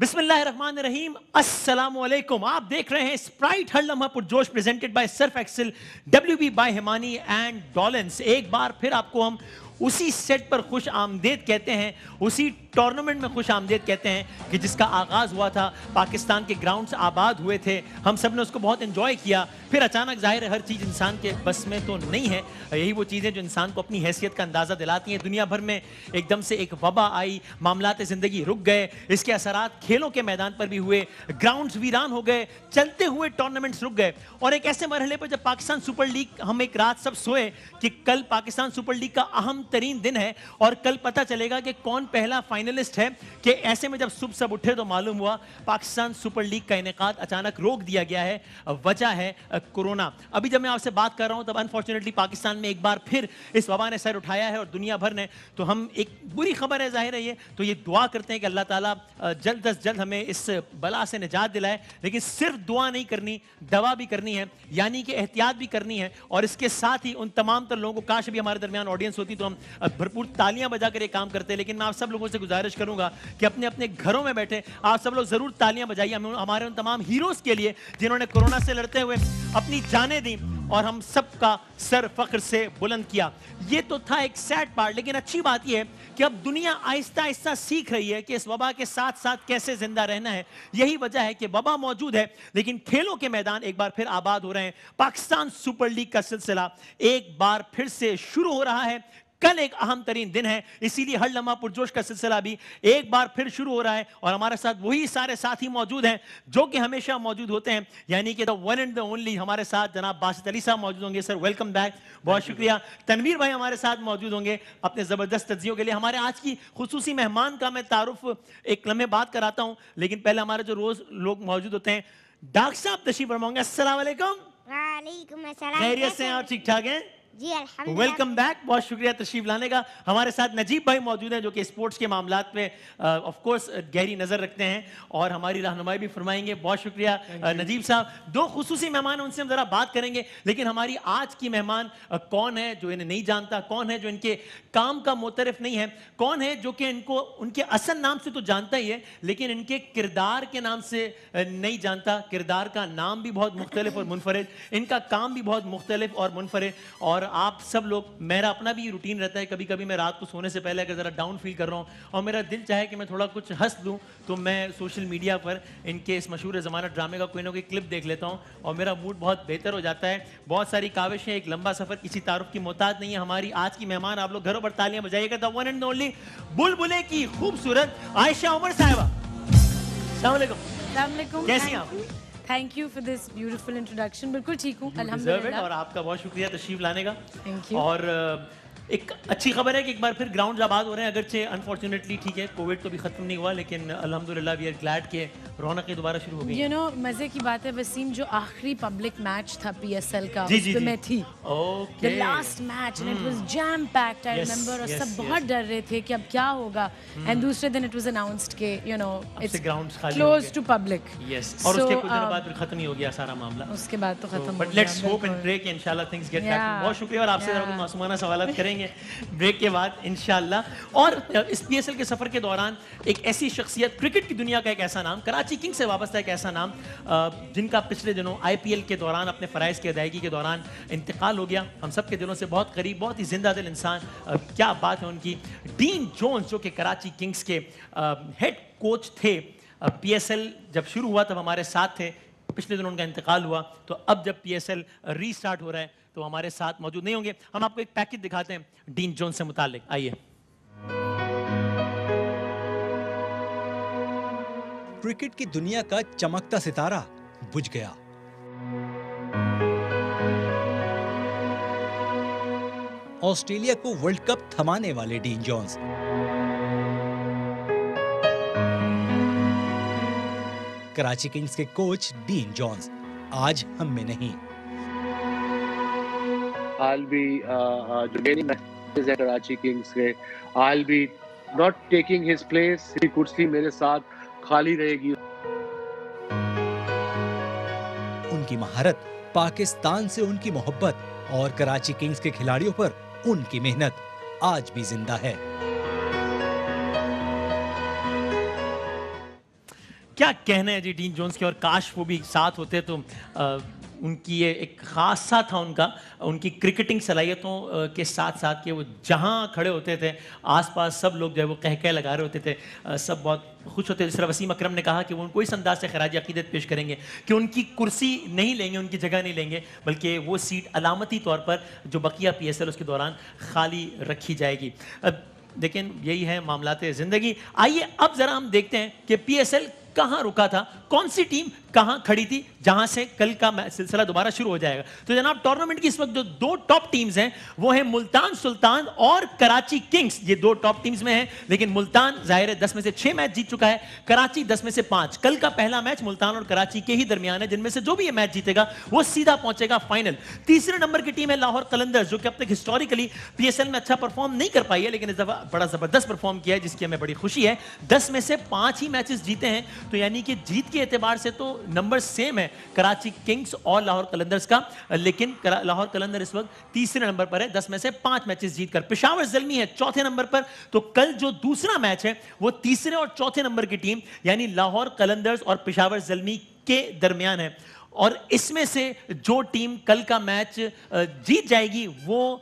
बिस्मिल्लाहिर्रहमानिर्रहीम, अस्सलामुअलैकुम। आप देख रहे हैं स्प्राइट हर लम्हा पुरजोश presented by Surf Excel, WB by Himani and Dawlance. एक बार फिर आपको हम उसी सेट पर खुश आमदेद कहते हैं, उसी टूर्नामेंट में खुश आमदेद कहते हैं कि जिसका आगाज़ हुआ था, पाकिस्तान के ग्राउंड्स आबाद हुए थे, हम सब ने उसको बहुत एंजॉय किया। फिर अचानक जाहिर है हर चीज़ इंसान के बस में तो नहीं है। यही वो चीज़ें जो इंसान को अपनी हैसियत का अंदाज़ा दिलाती हैं। दुनिया भर में एकदम से एक वबा आई, मामलात ज़िंदगी रुक गए, इसके असरात खेलों के मैदान पर भी हुए, ग्राउंड्स वीरान हो गए, चलते हुए टूर्नामेंट्स रुक गए। और एक ऐसे मरहले पर जब पाकिस्तान सुपर लीग, हम एक रात सब सोए कि कल पाकिस्तान सुपर लीग का अहम तरीन दिन है और कल पता चलेगा कि कौन पहला फाइनलिस्ट है। कि ऐसे में जब सुबह सब उठे तो मालूम हुआ पाकिस्तान सुपर लीग का इनेकाद अचानक रोक दिया गया है। वजह है कोरोना। अभी जब मैं आपसे बात कर रहा हूं तब अनफॉर्चुनेटली पाकिस्तान में एक बार फिर इस वबा ने सर उठाया है और दुनिया भर ने। तो हम एक बुरी खबर है जाहिर है ये, तो ये दुआ करते हैं कि अल्लाह ताला जल्द अज जल्द हमें इस बला से निजात दिलाए। लेकिन सिर्फ दुआ नहीं करनी, दवा भी करनी है, यानी कि एहतियात भी करनी है। और इसके साथ ही उन तमाम तर लोगों को, काश भी हमारे दरमियान ऑडियंस होती तो हम भरपूर तालियां बजाकर ये काम करते। लेकिन मैं आप सब लोगों से गुजारिश करूंगा कि अपने अपने घरों में बैठे आप सब लोग जरूर तालियां बजाइए हमारे उन तमाम हीरोज के लिए जिन्होंने कोरोना से लड़ते हुए अपनी जानें दी और हम सबका सर फख्र से बुलंद किया। ये तो था एक सैड पार्ट, लेकिन अच्छी बात यह है कि अब दुनिया आहिस्ता आहिस्ता सीख रही है कि इस वबा के साथ साथ कैसे जिंदा रहना है। यही वजह है कि वबा मौजूद है लेकिन खेलों के मैदान एक बार फिर आबाद हो रहे हैं। पाकिस्तान सुपर लीग का सिलसिला एक बार फिर से शुरू हो रहा है। कल एक अहम तरीन दिन है, इसीलिए हर लम्हा पुरजोश का सिलसिला भी एक बार फिर शुरू हो रहा है। और हमारे साथ वही सारे साथी मौजूद हैं जो कि हमेशा मौजूद होते हैं, यानी कि the one and the only हमारे साथ जनाब बासित अली साहब मौजूद होंगे। सर वेलकम बैक, बहुत शुक्रिया। तनवीर भाई हमारे साथ मौजूद होंगे अपने जबरदस्त तज्जियों के लिए। हमारे आज की खुसूसी मेहमान का मैं तारुफ एक लम्हे बात कराता हूं, लेकिन पहले हमारे जो रोज लोग मौजूद होते हैं, डॉक्टर साहब तशरीफ फरमाएंगे। अस्सलाम वालेकुम। वालेकुम अस्सलाम। खैरियत से हैं और ठीक ठाक हैं? जी अल्हम्दुलिल्लाह। वेलकम बैक, बहुत शुक्रिया तशरीफ लाने का। हमारे साथ नजीब भाई मौजूद हैं जो कि स्पोर्ट्स के मामलात में ऑफ कोर्स गहरी नज़र रखते हैं और हमारी रहनुमाई भी फरमाएंगे। बहुत शुक्रिया नजीब साहब। दो खुसूसी मेहमान हैं, उनसे हम ज़रा बात करेंगे। लेकिन हमारी आज की मेहमान कौन है जो इन्हें नहीं जानता, कौन है जो इनके काम का मोतरफ नहीं है, कौन है जो कि इनको उनके असल नाम से तो जानता ही है लेकिन इनके किरदार के नाम से नहीं जानता। किरदार का नाम भी बहुत मुख्तलिफ और मुनफरिद, इनका काम भी बहुत मुख्तलिफ और मुनफरिद। और आप सब लोग, मेरा अपना भी रूटीन रहता है, कभी कभी मैं रात को सोने से पहले अगर ज़रा डाउन फील कर रहा हूँ और मेरा दिल चाहे कि मैं थोड़ा कुछ हंस दूँ तो मैं सोशल मीडिया पर इनके इस मशहूर ज़माना ड्रामे का कोई ना कोई क्लिप देख लेता हूँ और मेरा मूड बहुत बेहतर हो जाता है। बहुत सारी काविशें, एक लंबा सफ़र किसी तारुफ की मोहताज नहीं है। हमारी आज की मेहमान, आप लोग घरों पर तालियां बजाइएगा, द वन एंड ओनली बुलबुले की खूबसूरत आयशा उमर साहिबा। अस्सलाम वालेकुम, कैसी हैं आप? Thank you for this beautiful introduction. बिल्कुल ठीक हूँ अल्हम्दुलिल्लाह। और आपका बहुत शुक्रिया तशरीफ लाने का। Thank you. और एक अच्छी खबर है कि एक बार फिर ग्राउंड आबाद हो रहे हैं, अगरचे अनफॉर्चुनेटली ठीक है कोविड तो भी खत्म नहीं हुआ, लेकिन अल्हम्दुलिल्लाह वी आर ग्लैड के रौनकें दोबारा शुरू हो गई। यू नो मजे की बात है वसीम, जो आखिरी पब्लिक मैच था PSL का जी, उसमें मैं थी। Okay, the last match and it was jam packed, I remember. और सब बहुत डर रहे थे कि अब क्या होगा। एंड दूसरे दिन इट वाज अनाउंस्ड कि यू नो इट्स ग्राउंड्स खाली क्लोज टू पब्लिक। यस, और उसके कुछ दिनों बाद फिर खत्म ही हो गया सारा मामला। उसके बाद तो खत्म हो बट गया। लेट्स होप एंड प्रे कि इंशाल्लाह थिंग्स गेट बैक। बहुत शुक्रिया और आपसे जरा कुछ मासूमाना सवाल करेंगे ब्रेक के बाद इंशाल्लाह। और इस PSL के सफर के दौरान एक ऐसी शख्सियत, क्रिकेट की दुनिया का एक ऐसा नाम, कराची किंग्स से वाबस्ता एक ऐसा नाम, जिनका पिछले दिनों IPL के दौरान अपने फ़राइज़ की अदायगी के दौरान इंतकाल हो गया। हम सब के दिलों से बहुत करीब, बहुत ही जिंदा दिल इंसान, क्या बात है उनकी, डीन जोन्स, जो कि कराची किंग्स के हेड कोच थे। PSL जब शुरू हुआ तब हमारे साथ थे, पिछले दिनों उनका इंतकाल हुआ, तो अब जब PSL रीस्टार्ट हो रहा है तो हमारे साथ मौजूद नहीं होंगे। हम आपको एक पैकेज दिखाते हैं डीन जोन्स से मुताल्लिक, आइए। क्रिकेट की दुनिया का चमकता सितारा बुझ गया। ऑस्ट्रेलिया को वर्ल्ड कप थमाने वाले डीन जोन्स कराची किंग्स के कोच डीन जोन्स आज हम में नहीं। I'll be joining matches at Karachi Kings के। I'll be not taking his place। ही कुर्सी मेरे साथ खाली रहेगी। उनकी महारत, पाकिस्तान से उनकी मोहब्बत और कराची किंग्स के खिलाड़ियों पर उनकी मेहनत आज भी जिंदा है। क्या कहना है जी डीन जोन्स के, और काश वो भी साथ होते तो उनकी ये एक खासा था उनकी क्रिकेटिंग सलाहियतों के साथ साथ कि वो जहाँ खड़े होते थे आसपास सब लोग जो है वो कह लगा रहे होते थे, सब बहुत खुश होते थे। जिस तरह वसीम अकरम ने कहा कि वो उनको इस अंदाज से खराज अकीदत पेश करेंगे कि उनकी कुर्सी नहीं लेंगे, उनकी जगह नहीं लेंगे, बल्कि वो सीट अलामती तौर पर जो बकिया PSL उसके दौरान खाली रखी जाएगी। लेकिन यही है मामलात ज़िंदगी। आइए अब ज़रा हम देखते हैं कि PSL कहाँ रुका था, कौन सी टीम कहाँ खड़ी थी, जहां से कल का सिलसिला दोबारा शुरू हो जाएगा। तो जनाब टूर्नामेंट की इस वक्त जो दो टॉप टीम्स हैं वो है मुल्तान सुल्तान और कराची किंग्स। ये दो टॉप टीम्स में हैं, लेकिन मुल्तान जाहिर है 10 में से 6 मैच जीत चुका है, कराची 10 में से 5। कल का पहला मैच मुल्तान और कराची के ही दरमियान है, जिनमें से जो भी ये मैच जीतेगा वो सीधा पहुंचेगा फाइनल। तीसरे नंबर की टीम है लाहौर कलंदर्स, जो कि अब तक हिस्टोरिकली PSL में अच्छा परफॉर्म नहीं कर पाई है, लेकिन इस दफा बड़ा जबरदस्त परफॉर्म किया है, जिसकी हमें बड़ी खुशी है। 10 में से 5 ही मैचेस जीते हैं, तो यानी कि जीत के एतबार से तो नंबर सेम है कराची किंग्स और लाहौर कलंदर्स का, लेकिन लाहौर कलंदर इस वक्त तीसरे नंबर पर है 10 में से 5 मैचेस जीतकर। पेशावर ज़ल्मी है चौथे नंबर पर। तो कल जो दूसरा मैच है वो तीसरे और चौथे नंबर की टीम यानी लाहौर कलंदर्स और पेशावर ज़ल्मी के दरमियान है, और इसमें से जो टीम कल का मैच जीत जाएगी वो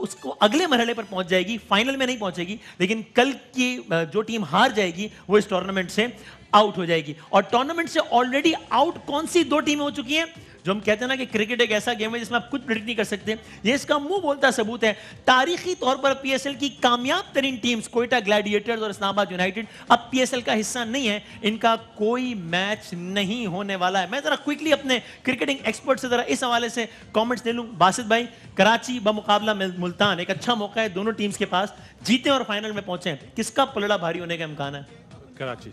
उसको अगले मरहले पर पहुंच जाएगी, फाइनल में नहीं पहुंचेगी, लेकिन कल की जो टीम हार जाएगी वो इस टूर्नामेंट से आउट हो जाएगी। और टूर्नामेंट से ऑलरेडी आउट कौन सी 2 टीमें हो चुकी हैं? जो हम कहते हैं ना कि क्रिकेट एक ऐसा गेम है जिसमें आप कुछ प्रेडिक्ट नहीं कर सकते, ये इसका मुंह बोलता सबूत है। तारीखी तौर पर PSL की कामयाब तरीन टीम्स कोयटा ग्लैडिएटर्स और इस्लामाबाद यूनाइटेड अब PSL का हिस्सा नहीं है, इनका कोई मैच नहीं होने वाला है। मैं जरा क्विकली अपने क्रिकेटिंग एक्सपर्ट से जरा इस हवाले से कॉमेंट्स ले लूं। बासित भाई, कराची बमुकाबला मुल्तान एक अच्छा मौका है दोनों टीम्स के पास, जीते और फाइनल में पहुंचे, किसका पलड़ा भारी होने का इम्कान है? कराची।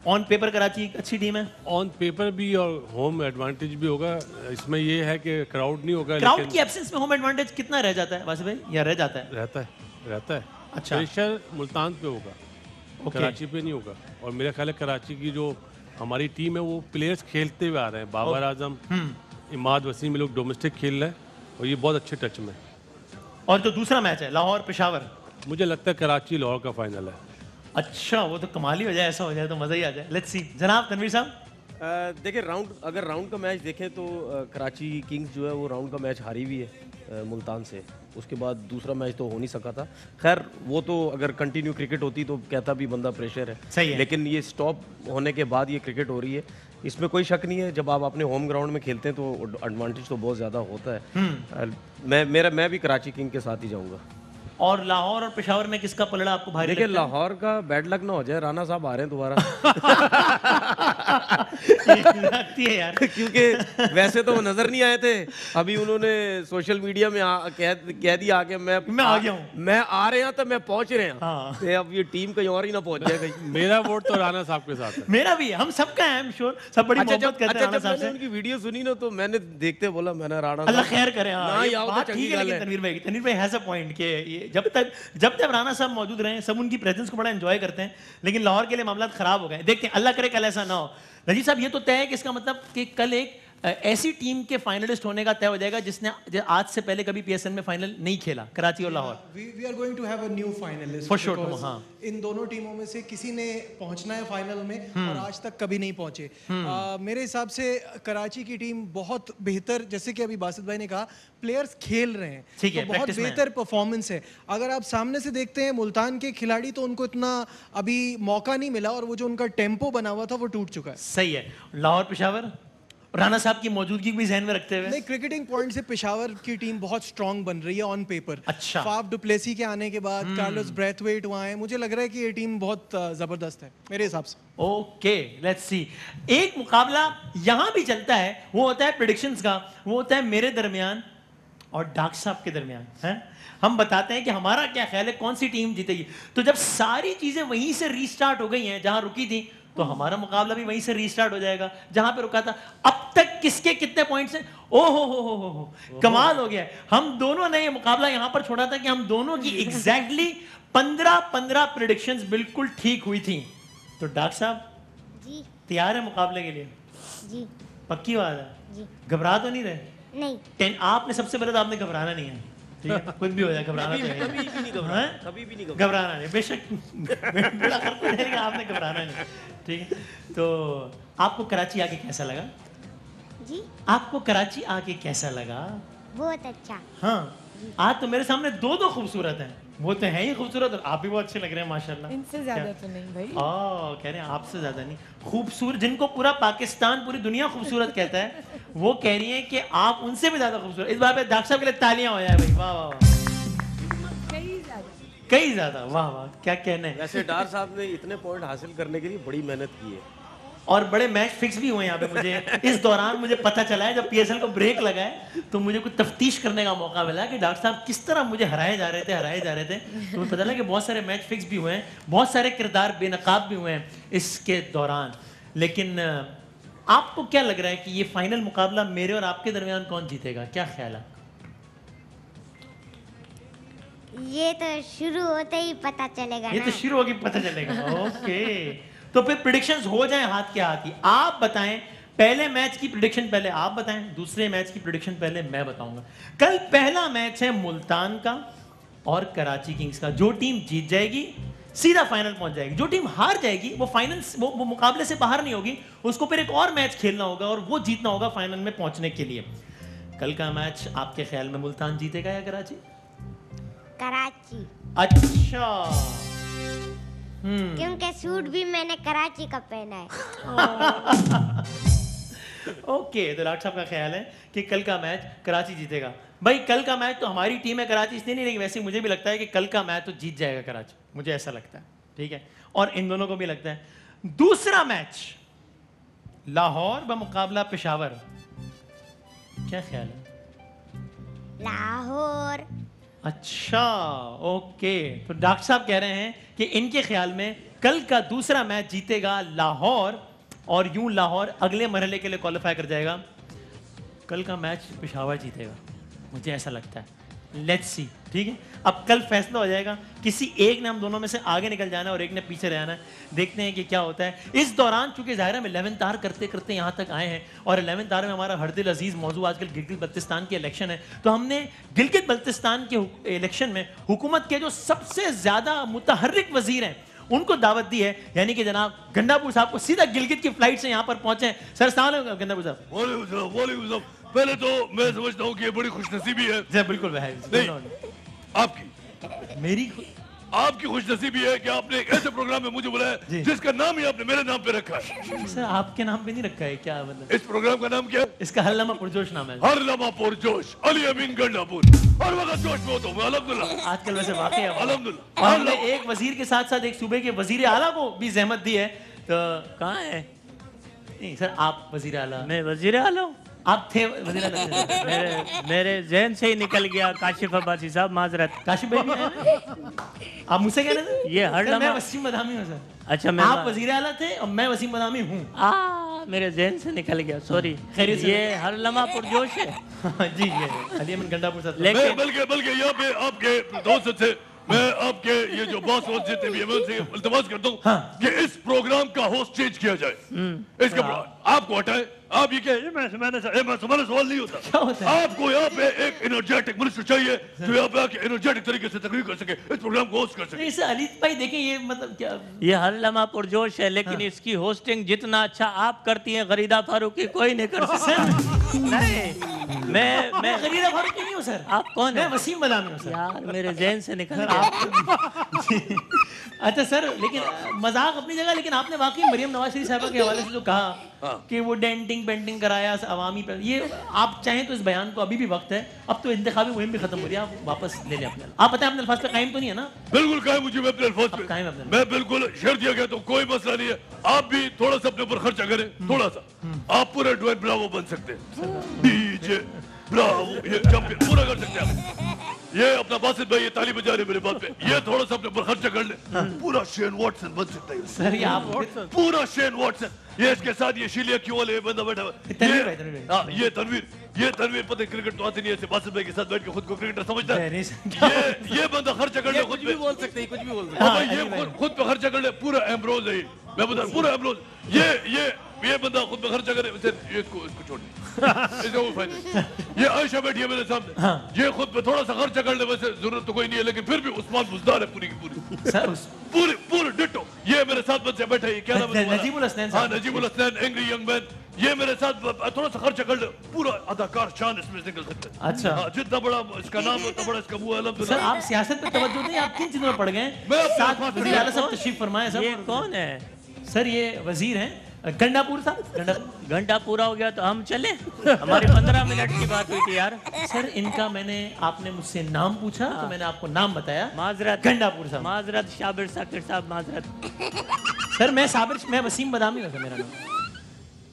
ऑन पेपर कराची एक अच्छी टीम है, ऑन पेपर भी और होम एडवांटेज भी होगा। इसमें ये है कि क्राउड नहीं होगा, क्राउड की एब्सेंस में होम एडवांटेज कितना रह जाता है वासिफ भाई, या रह जाता है? रहता है। अच्छा, प्रेशर मुल्तान पे होगा, कराची पे नहीं होगा। और मेरा ख्याल है कराची की जो हमारी टीम है वो प्लेयर्स खेलते हुए आ रहे हैं, बाबर आजम, इमाद वसीम, लोग डोमेस्टिक खेल रहे हैं और ये बहुत अच्छे टच में। और जो दूसरा मैच है लाहौर पेशावर, मुझे लगता है कराची लाहौर का फाइनल है। अच्छा, वो तो कमाल ही हो जाए, ऐसा हो जाए तो मजा ही आ जाए। Let's see. जनाब तनवीर साहब, देखिए अगर राउंड का मैच देखें तो कराची किंग्स जो है वो राउंड का मैच हारी भी है मुल्तान से, उसके बाद दूसरा मैच तो हो नहीं सका था। खैर वो तो अगर कंटिन्यू क्रिकेट होती तो कहता भी बंदा प्रेशर है, सही है, लेकिन ये स्टॉप होने के बाद ये क्रिकेट हो रही है, इसमें कोई शक नहीं है। जब आप अपने होम ग्राउंड में खेलते हैं तो एडवांटेज तो बहुत ज़्यादा होता है। मैं भी कराची किंग के साथ ही जाऊँगा। और लाहौर और पेशावर में किसका पलड़ा आपको भारी लगता है? लाहौर का बैड लक ना हो जाए, राणा साहब आ रहे हैं दोबारा। लगती है यार, क्योंकि वैसे तो वो नजर नहीं आए थे, अभी उन्होंने सोशल मीडिया में कह दिया कि मैं आ गया हूँ, मैं आ रहे हैं तो मैं पहुंच रहे हैं। हाँ। तो अब ये टीम कहीं और ही ना पहुंच जाए कहीं। मेरा वोट तो राणा साहब के साथ है। मेरा भी, हम सबका है, आई एम श्योर, सब बड़ी मोहब्बत करते हैं राणा साहब से। उनकी वीडियो सुनी ना तो मैंने देखते बोला मैंने राणा, अल्लाह खैर करे। हाँ, ये बात ठीक है, लेकिन तनवीर भाई हैज अ पॉइंट कि जब तक राणा साहब मौजूद रहे, सब उनकी प्रेजेंस को बड़ा एंजॉय करते हैं, लेकिन लाहौर के लिए मामला खराब हो गए। देखते हैं, अल्लाह करे कल ऐसा ना हो। नजीर साहब, ये तो तय है कि इसका मतलब कि कल एक ऐसी टीम के फाइनलिस्ट होने का तय हो जाएगा जिसने आज से पहले कभी PSL में फाइनल नहीं खेला, कराची और Lahore. We are going to have a new finalist for sure. हाँ, इन दोनों टीमों में से किसी ने पहुंचना है फाइनल में और आज तक कभी नहीं पहुंचे। मेरे हिसाब से कराची की टीम बहुत बेहतर, जैसे कि अभी बासित भाई ने कहा, प्लेयर्स खेल रहे हैं, ठीक है, तो बहुत बेहतर परफॉर्मेंस है। अगर आप सामने से देखते हैं मुल्तान के खिलाड़ी तो उनको इतना अभी मौका नहीं मिला और वो जो उनका टेम्पो बना हुआ था वो टूट चुका है। सही है। लाहौर पेशावर राणा साहब की मौजूदगी भी ज़हन में रखते हुए, नहीं, क्रिकेटिंग पॉइंट से पेशावर की टीम बहुत स्ट्रांग बन रही है ऑन पेपर। अच्छा, फाफ डुप्लेसी के आने के बाद कार्लोस ब्रेथवेट वहाँ है, मुझे लग रहा है कि ये टीम बहुत जबरदस्त है मेरे हिसाब से। Okay, let's see. एक मुकाबला यहाँ भी चलता है, वो होता है प्रेडिक्शंस का, वो होता है मेरे दरमियान और डाक साहब के दरमियान है। हम बताते हैं कि हमारा क्या ख्याल है कौन सी टीम जीतेगी। तो जब सारी चीजें वहीं से रीस्टार्ट हो गई हैं जहां रुकी थी, तो हमारा मुकाबला भी वहीं से रीस्टार्ट हो जाएगा जहां पे रुका था। अब तक किसके कितने पॉइंट्स हैं? ओ हो, कमाल हो गया। हम दोनों ने ये मुकाबला यहां पर छोड़ा था कि हम दोनों की एग्जैक्टली 15 प्रेडिक्शंस बिल्कुल ठीक हुई थी। तो डाक साहब जी तैयार है मुकाबले के लिए? जी पक्की बात है? जी घबरा तो नहीं रहे? नहीं, आपने सबसे पहले तो आपने घबराना नहीं है, ठीक है? कुछ भी हो जाए घबराना तो है। कभी भी नहीं घबराना, कभी भी नहीं घबराना नहीं, बेशक आपने घबराना नहीं, ठीक है, तो आपको कराची आके कैसा लगा? जी आपको कराची आके कैसा लगा? बहुत अच्छा। हाँ, आज तो मेरे सामने दो खूबसूरत हैं, वो तो हैं ही खूबसूरत और आप भी बहुत अच्छे लग रहे हैं माशाल्लाह। इनसे ज्यादा क्या? तो नहीं भाई। कह रहे हैं आपसे ज्यादा नहीं, खूबसूरत जिनको पूरा पाकिस्तान पूरी दुनिया खूबसूरत कहता है, वो कह रही हैं कि आप उनसे भी ज्यादा खूबसूरत। इस बार पे डॉक्टर साहब के लिए तालियां हो जाए भाई, वाह वाह वाह, कई ज्यादा, वाह वाह, क्या कहना है। वैसे डार साहब ने इतने पॉइंट हासिल करने के लिए बड़ी मेहनत की है और बड़े मैच फिक्स भी हुए यहाँ पे। मुझे इस दौरान मुझे पता चला है जब पीएसएल को ब्रेक लगा है तो मुझे कुछ तफ्तीश करने का मौका मिला कि डॉक्टर साहब किस तरह मुझे हराए जा रहे थे। तो मुझे पता लगा कि बहुत सारे मैच फिक्स भी हुए हैं, बहुत सारे किरदार बेनकाब भी हुए हैं इसके दौरान। लेकिन आपको क्या लग रहा है कि ये फाइनल मुकाबला मेरे और आपके दरमियान कौन जीतेगा, क्या ख्याल है? ये तो शुरू होते ही पता चलेगा ये ना। तो शुरू होगी पता चलेगा। ओके, तो फिर प्रेडिक्शंस हो जाएं हाथ के हाथ ही। आप बताएं पहले मैच की प्रेडिक्शन पहले आप बताएं, दूसरे मैच की प्रेडिक्शन पहले मैं बताऊंगा। कल पहला मैच है मुल्तान का और कराची किंग्स का। जो टीम जीत जाएगी सीधा फाइनल पहुंच जाएगी, जो टीम हार जाएगी वो फाइनल वो मुकाबले से बाहर नहीं होगी, उसको फिर एक और मैच खेलना होगा और वो जीतना होगा फाइनल में पहुंचने के लिए। कल का मैच आपके ख्याल में मुल्तान जीतेगा या कराची? कराची। अच्छा, क्योंकि सूट भी मैंने कराची का पहना है। ओके, तो डॉक्टर साहब का ख्याल है कि कल का मैच कराची जीतेगा। भाई कल का मैच तो हमारी टीम है कराची इसलिए नहीं, लेकिन वैसे मुझे भी लगता है कि कल का मैच तो जीत जाएगा कराची, मुझे ऐसा लगता है। ठीक है, और इन दोनों को भी लगता है। दूसरा मैच लाहौर बमुकाबला पेशावर, क्या ख्याल है? लाहौर। अच्छा, ओके, तो डॉक्टर साहब कह रहे हैं कि इनके ख्याल में कल का दूसरा मैच जीतेगा लाहौर और यूं लाहौर अगले मरहले के लिए क्वालिफाई कर जाएगा। कल का मैच पेशावर जीतेगा, मुझे ऐसा लगता है। लेट्स सी, ठीक है, अब कल फैसला हो जाएगा। किसी एक ने हम दोनों में से आगे निकल जाना है और एक ने पीछे रहना है। देखते हैं कि क्या होता है इस दौरान। चूंकि ज़ाहिर है हम 11th आवर करते करते यहाँ तक आए हैं और 11th आवर में हमारा हरदिल अजीज़ मौजू आजकल गिलगित बल्तिस्तान के इलेक्शन है, तो हमने गिलगित बल्तिस्तान के इलेक्शन में हुकूमत के जो सबसे ज़्यादा मुतहर्रिक वजीर हैं उनको दावत दी है, यानी कि जनाब गंडापुर साहब को सीधा गिलगित की फ्लाइट से यहाँ पर पहुंचे। सर अस्सलाम वालेकुम गंडापुर साहब। पहले तो मैं समझता हूँ कि ये बड़ी खुशनसीबी है। जी बिल्कुल भाई, आपकी खुशनसीबी है कि आपने एक ऐसे प्रोग्राम में मुझे बुलाया जिसका नाम ही आपने मेरे नाम पे रखा है। सर आपके नाम पे नहीं रखा है, क्या मतलब? इस प्रोग्राम का नाम क्या है? इसका हर लम्हा पुरजोश नाम है। हर लम्हा पुरजोश, अली अमीन गंडापुर। हर वक्त जोश में होता हूँ अल्हम्दुलिल्लाह। आजकल वैसे वाकई अल्हम्दुलिल्लाह। और हमने एक वजीर के साथ साथ एक सूबे के वजीर आला को भी जहमत दी है, तो कहाँ है? नहीं सर, आप वजीर आला? मैं वजीर आला हूँ। आप थे वजीर आला? मेरे जहन से ही निकल गया। काशिफ अब्बासी साहब माजरत। काशिफ भाई भी आए हैं? आप मुझसे कह रहे थे? ये हर मैं वसीम बदामी हूँ सर। अच्छा, मैं आप वजीर आला थे और मैं वसीम बदामी हूँ। मेरे जहन से निकल गया, सॉरी। खैरियत से? ये हर लम्हा पुरजोश है। जी ये अली अमीन गंडापुर साहब। मैं बल्कि यहाँ पे आपके दोस्त से मैं आपके ये जो बॉस जितने भी मैं उनसे इल्तिमास करता हूँ कि इस प्रोग्राम का होस्ट चेंज किया जाए। इसका आपको हटाए। आप ये क्या है? मैंने सवाल नहीं होता। क्या होता है? आपको यहाँ पे एक एनर्जेटिक मिनिस्टर चाहिए जो यहाँ पे आके एनर्जेटिक तरीके से तकरीर कर सके, इस प्रोग्राम को होस्ट कर सके। नहीं सर, अली भाई देखें ये मतलब क्या? ये हर लम्हा पुरजोश है, लेकिन इसकी होस्टिंग जितना अच्छा आप करती हैं गरीदा फारूकी कोई नहीं कर सकता। नहीं, मैं गरीदा फारूकी नहीं हूँ सर। आप कौन मैं है? वसीम बदामी हूँ सर। यार मेरे जहन से निकल सर गया। अच्छा सर, लेकिन मजाक अपनी जगह, लेकिन आपने वाकई मरियम नवाज शरीफ साहबा के हवाले से जो कहा कि वो डेंटिंग पेंटिंग कराया अवामी पे, ये आप चाहें तो इस बयान को अभी भी वक्त है, अब तो इंतखाबी मुहिम भी खत्म हो रही है, आप वापस ले लें अपने। आप बताएं अपने अल्फाज पे कायम तो नहीं है ना? बिल्कुल कायम मुझे अपने अल्फाज पे कायम अपने। मैं बिल्कुल शेयर दिया गया तो कोई मसला नहीं है। आप भी थोड़ा सा अपने ऊपर खर्चा करें, थोड़ा सा। आप पूरे ड्वेन ब्रावो बन सकते हैं, डीजे ब्रावो, ये चैंपियन पूरा कर सकते हैं। ये अपना बासित भाई ये ताली बजा रहे मेरे बात पे, ये थोड़ा सा अपने ऊपर खर्चा कर ले, पूरा शेन वॉटसन बन सकता है सर। ये आप पूरा शेन वॉटसन। ये इसके साथ ये शीलिया क्यों वाले बंदा बैठा हुआ है, ये तनवीर पता क्रिकेट तो आती नहीं है, बासित भाई के साथ बैठ के खुद को क्रिकेटर समझता है। ये बंदा खर्चा कर ले, कुछ भी बोल सकते हैं, कुछ भी बोल सकते हैं। ये खुद पे खर्चा कर ले, पूरा एम्ब्रोज है। मैं बता पूरा एम्ब्रोज। ये बंदा खुद पे खर्चा करे, इसको छोड़ इसका कोई फायदा नहीं। ये आयशा बैठी है मेरे सामने, ये खुद पे थोड़ा सा खर्चा कर ले, वैसे जरूरत तो कोई नहीं है, लेकिन फिर भी उस्मान बुजदार है पूरी की पूरी। पूरे डिट्टो। ये मेरे साथ बच्चे बैठे हैं, क्या नाम है? Najmul Rakibul Hasnain, angry young man, ये मेरे साथ थोड़ा सा खर्चा कर ले, पूरा अदाकार शान इसमें निकल सकता है। अच्छा। हाँ, जितना बड़ा इसका नाम उतना बड़ा इसका मुंह है। सर अल्हम्दुलिल्लाह। आप सियासत पे तवज्जो नहीं, आप किन चीजों में पड़ गए? मैं अपने साथ आसपास वज़ीर आला साहब तशरीफ फरमाए ये सब। कौन है? सर ये वजीर हैं गंडापुर साहब। घंटा पूरा हो गया तो हम चले? हमारी 15 मिनट की बात हुई थी यार। सर इनका मैंने, आपने मुझसे नाम पूछा तो मैंने आपको नाम बताया। माजरत गंडापुर साहब। माजरत शाबिर साकिर साहब माजरत। सर मैं साबिर, मैं वसीम बदामी हूं सर मेरा नाम।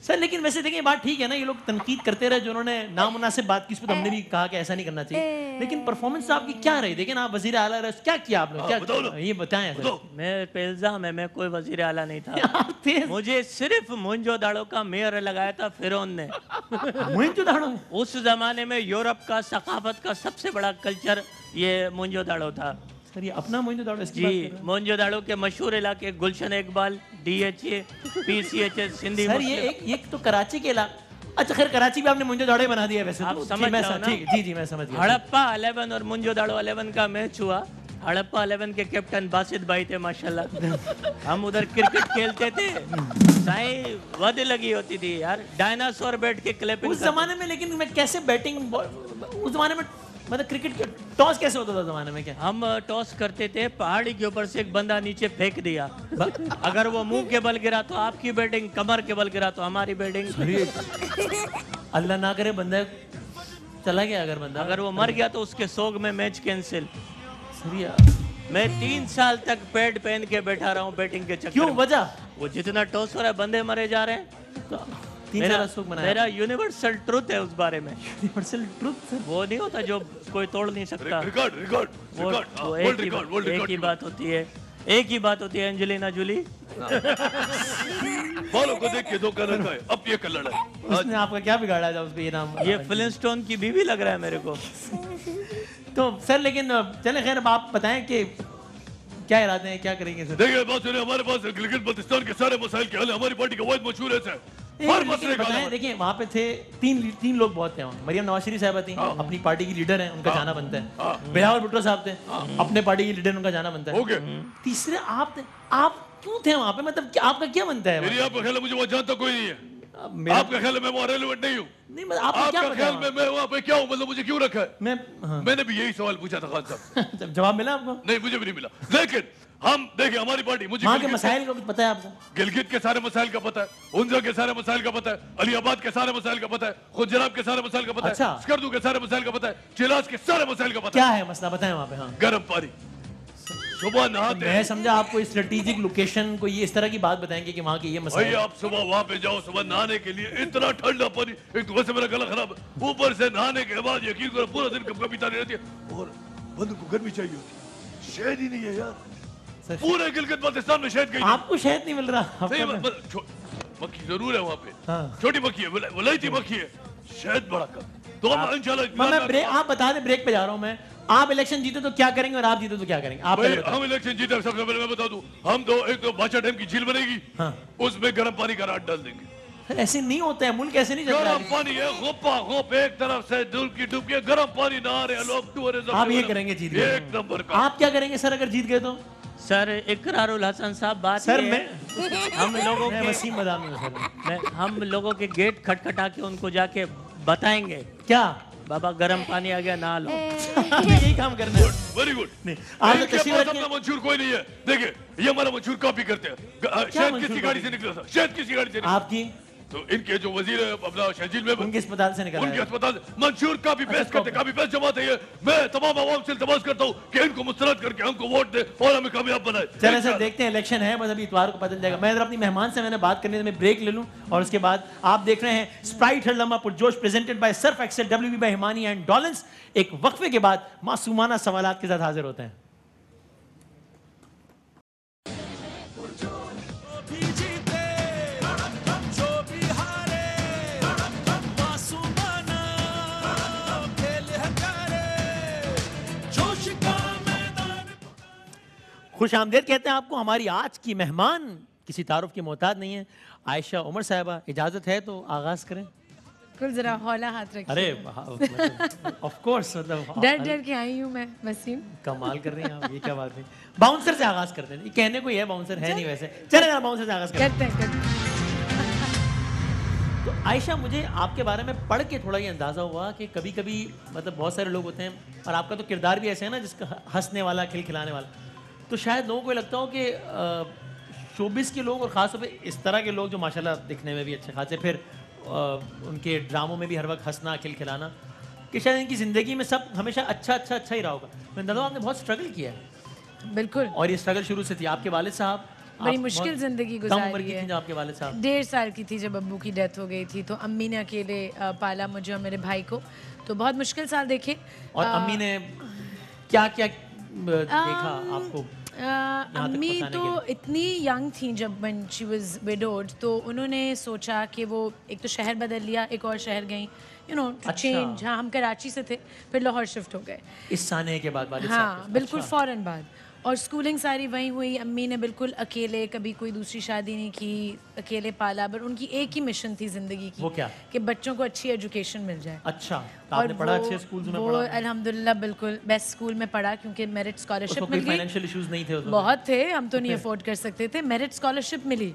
सर लेकिन वैसे देखिए बात ठीक है ना, ये लोग तनकीद करते रहे जो उन्होंने नामुनासिब बात की, उस पर हमने भी कहा कि ऐसा नहीं करना चाहिए, लेकिन परफॉर्मेंस आपकी क्या रही? देखिए ना आप वजीर आला रहे, क्या किया आपने? क्या ये बताएं सर। मेरे पे इल्जाम है मैं कोई वजीर आला नहीं था। मुझे सिर्फ मोहनजो दाड़ो का मेयर लगाया था फिरौन ने। मोहनजो दाड़ो? उस जमाने में यूरोप का सकाफत का सबसे बड़ा कल्चर ये मोहनजो दाड़ो था। सर ये अपना मोहनजो दाड़ो इसकी बात कर रहे जी, हैं? मोहनजो दाड़ो के मशहूर इलाके गुलशन इकबाल, DHA, PCHS, सिंधी सर ये एक तो कराची के इलाका, अच्छा खैर कराची भी आपने मोहनजो दाड़ो बना दिया वैसे आप तो। समझ मैं जाओ ना। ठीक, जी जी मैं समझ गया। हड़प्पा 11 और मोहनजो दाड़ो 11 का मैच हुआ। हड़प्पा 11 के कैप्टन बासित भाई थे माशाल्लाह। हम उधर क्रिकेट खेलते थे, साई वध लगी होती थी यार, डायनासोर बैठ के क्लैपिंग। उस जमाने में लेकिन मैं कैसे बैटिंग, उस जमाने में मतलब क्रिकेट टॉस कैसे होता था जमाने में? क्या हम टॉस करते थे, पहाड़ी के ऊपर से एक बंदा नीचे फेंक दिया, अगर वो मुंह के बल गिरा तो आपकी बैटिंग, कमर के बल गिरा तो हमारी बैटिंग। अल्लाह ना करे बंदा चला गया, अगर बंदा अगर वो मर गया तो उसके सोग में मैच कैंसिल। सर मैं 3 साल तक पैड पहन के बैठा रहा हूँ बैटिंग के चक्कर क्यों में। वजह? वो जितना टॉस हो रहा है बंदे मरे जा रहे हैं। तो 3 साल सुख मनाया। मेरा यूनिवर्सल ट्रुथ है उस बारे में। Universal truth sir? वो नहीं होता जो कोई तोड़ नहीं सकता। रिकॉर्ड रिकॉर्ड वो रिकॉर्ड वो वर्ल्ड एक रिकॉर्ड वर्ल्ड ही रिकॉर्ड बात होती है, एक ही बात होती है एंजेलिना जूली। बालों को देख के धोखा रखा है, अब ये कलर है। उसने आपका क्या बिगाड़ा था? उस पे ये नाम, ये फ्लिंटस्टोन की बीवी लग रहा है मेरे को। तो सर लेकिन चले खैर अब आप बताएं कि क्या इरादे हैं, क्या करेंगे सर? देखिए बात सुनिए, हमारे पास गिलगित बल्तिस्तान के सारे मसाइल के हल है, हमारी पार्टी का वाहिद मशहूर है सर। हर मसले का हल है। देखिए वहाँ पे थे तीन लोग बहुत थे वहाँ। मरियम नवाज शरीफ साहबा थी, अपनी पार्टी की लीडर हैं, उनका जाना बनता है। बिलावल भुट्टो साहब थे, अपने पार्टी की लीडर, उनका जाना बनता है। तीसरे आप थे। आप क्यों थे वहाँ पे? मतलब आपका क्या बनता है? मेरी आपका ख्याल है मुझे वहाँ जानता कोई नहीं है। आपका ख्याल है मैं वहाँ रेलिवेंट नहीं हूँ? नहीं मतलब आपका क्या आपका ख्याल में मैं वहाँ पे क्या हूँ? मतलब मुझे क्यों रखा है? मैंने भी यही सवाल पूछा था खान साहब। जवाब मिला आपको? नहीं, मुझे भी नहीं मिला। लेकिन हम देखिए हमारी पार्टी, मुझे वहाँ के मसाइल का कुछ पता है आपको? गिलगित के सारे मसाइल का पता है, उनजा के सारे मसाइल का पता है, अलीआबाद के सारे मसाइल का पता है, खुजराब के सारे मसाइल का पता अच्छा। है, स्कर्दू के सारे मसाइल का पता है, चिलास के सारे मसाइल का पता क्या है मसला बताएं वहाँ पे? हाँ, गर्म पानी, सुबह नहाते मैं समझा आपको स्ट्रेटेजिक लोकेशन को ये इस तरह की बात बताएंगे कि वहाँ की ये मसाइल। भाई आप सुबह वहाँ पे जाओ, सुबह नहाने के लिए इतना ठंडा पानी, एक तो वैसे मेरा गला खराब है, ऊपर से नहाने के बाद यकीन करो पूरा दिन कभी तारी रहती है, और बंदे को गर्मी चाहिए होती है, शहद ही नहीं है यार। पूरे गिलगित बाल्तिस्तान में शहद कहीं आपको शहद नहीं मिल रहा? नहीं, मक्खी जरूर है वहाँ पे, हाँ। छोटी मक्खी है, वलायती मक्खी है, शहद बड़ा कम। तो हम इंशाल्लाह आप बता दें, ब्रेक पे जा रहा हूँ मैं। आप इलेक्शन जीते तो क्या करेंगे और आप जीते तो क्या करेंगे? आप भाई हम इलेक्शन जीते, सबसे पहले मैं बता दूं, हम तो एक तो बाचा डैम की झील बनेगी, उसमें गर्म पानी का रात डाल देंगे। ऐसे नहीं होता है, मुल्क ऐसे नहीं चल रहा गर्म पानी है, गोपा गोप एक तरफ से डुब की गर्म पानी नहा रहे हैं लोग, टूरिज्म। आप ये करेंगे जीत गए? एक नंबर का। आप क्या करेंगे सर अगर जीत गए तो? सर इकरारुल हसन साहब बात सर ये मैं है, हम लोगों मैं के वसीम बदामी हूं सर। हम लोगों के गेट खटखटा के उनको जाके बताएंगे क्या बाबा गर्म पानी आ गया नहा लो। यही काम करना है। Very good. आप इनके पास अपना मंशूर कोई नहीं है। देखिए ये हमारा मंशूर कॉपी करते हैं। शहद किसी गाड़ी से निकला था, शहद किसी गाड़ी से निकला। आपकी तो इनके जो वजीर है अपना शहजील में, उनके अस्पताल से निकला उनके अस्पताल से मंशूर काफी पेश करते, काफी पेश जमाते हैं। मैं तमाम आवाम से इल्तमास करता हूँ कि इनको मुस्तरद करके हमको वोट दे और हमें कामयाब बनाए। चले सर देखते हैं, इलेक्शन है बस अभी इतवार को पता चल जाएगा। मैं इधर अपनी मेहमान से मैंने बात करनी है, मैं ब्रेक ले लूं और उसके बाद आप देख रहे हैं स्प्राइट हर लम्हा पुरजोश presented by Surf Excel WB by Himani and Dawlance. एक वक्फे के बाद मासूमाना सवालात के साथ हाजिर होते हैं। खुश आमदेद कहते हैं आपको। हमारी आज की मेहमान किसी तारुफ की मोहताज नहीं है, आयशा उमर साहिबा। इजाजत है तो आगाज करें। कुल जरा हौला हाथ रखिए। अरे ऑफ कोर्स, मतलब डर डर के आई हूँ मैं वसीम। कमाल कर रही हैं आप, ये क्या बात है। बाउंसर से आगाज करते हैं, कहने को ये बाउंसर है नहीं वैसे। चले बाउंसर से आगाज करते हैं। आयशा, मुझे आपके बारे में पढ़ के थोड़ा ये अंदाज़ा हुआ कि कभी कभी मतलब बहुत सारे लोग होते हैं और आपका तो किरदार भी ऐसे है ना जिसका हंसने वाला, खिलखिलाने वाला, तो शायद लोगों को ये लगता हो कि शोबिस के लोग और ख़ासतौर पे इस तरह के लोग जो माशाल्लाह दिखने में भी अच्छे खासे, फिर उनके ड्रामों में भी हर वक्त हंसना, खिलखिलाना, कि शायद इनकी ज़िंदगी में सब हमेशा अच्छा ही रहा होगा। मैं दादा, आपने बहुत स्ट्रगल किया है। बिल्कुल। और ये स्ट्रगल शुरू से थी। आपके वालिद साहब बड़ी मुश्किल जिंदगी गुजारी है। आपके वालिद साहब 1.5 साल की थी जब अब्बू की डेथ हो गई थी, तो अम्मी ने अकेले पाला मुझे और मेरे भाई को, तो बहुत मुश्किल साल देखे। और अम्मी ने क्या क्या देखा आपको? अम्मी तो इतनी यंग थी जब when she was widowed, तो उन्होंने सोचा कि वो एक तो शहर बदल लिया, एक और शहर गई, to change। हाँ, हम कराची से थे, फिर लाहौर शिफ्ट हो गए इस साने के बाद वालिद साहब। हाँ, बिल्कुल फौरन बाद। और स्कूलिंग सारी वहीं हुई। अम्मी ने बिल्कुल अकेले, कभी कोई दूसरी शादी नहीं की, अकेले पाला। पर उनकी एक ही मिशन थी जिंदगी की, वो क्या? कि बच्चों को अच्छी एजुकेशन मिल जाए। अच्छा, तो आपने पढ़ा अच्छे स्कूल में? वो अल्हम्दुलिल्लाह बिल्कुल बेस्ट स्कूल में पढ़ा, क्योंकि मेरिट स्कॉलरशिप मिल गई। फाइनेंशियल इश्यूज नहीं थे? बहुत थे, हम तो नहीं अफोर्ड कर सकते थे। मेरिट स्कॉलरशिप मिली।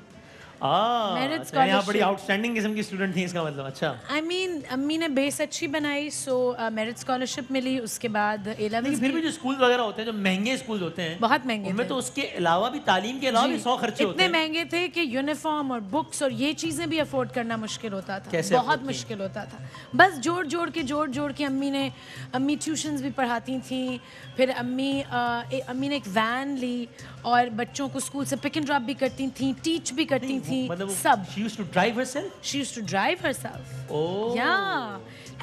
यहाँ बड़ी आउटस्टैंडिंग किस्म की स्टूडेंट थी इसका मतलब। अच्छा, I mean, अम्मी ने बेस अच्छी बनाई, सो मेरिट स्कॉलरशिप मिली। उसके बाद 11th फिर भी जो स्कूल वगैरह होते हैं, जो महंगे स्कूल होते हैं, बहुत महंगे, उनमें तो उसके अलावा भी, तालीम के अलावा भी 100 खर्चे होते हैं। इतने महंगे थे कि यूनिफॉर्म और बुक्स और ये चीजें भी अफोर्ड करना मुश्किल होता था। बहुत मुश्किल होता था। बस जोड़ जोड़ के अम्मी ट्यूशंस भी पढ़ाती थी। फिर अम्मी ने एक वैन ली और बच्चों को स्कूल से पिक एंड ड्रॉप भी करती थी, टीच भी करती थी, सब। She used to drive herself? She used to drive herself. Oh. Yeah.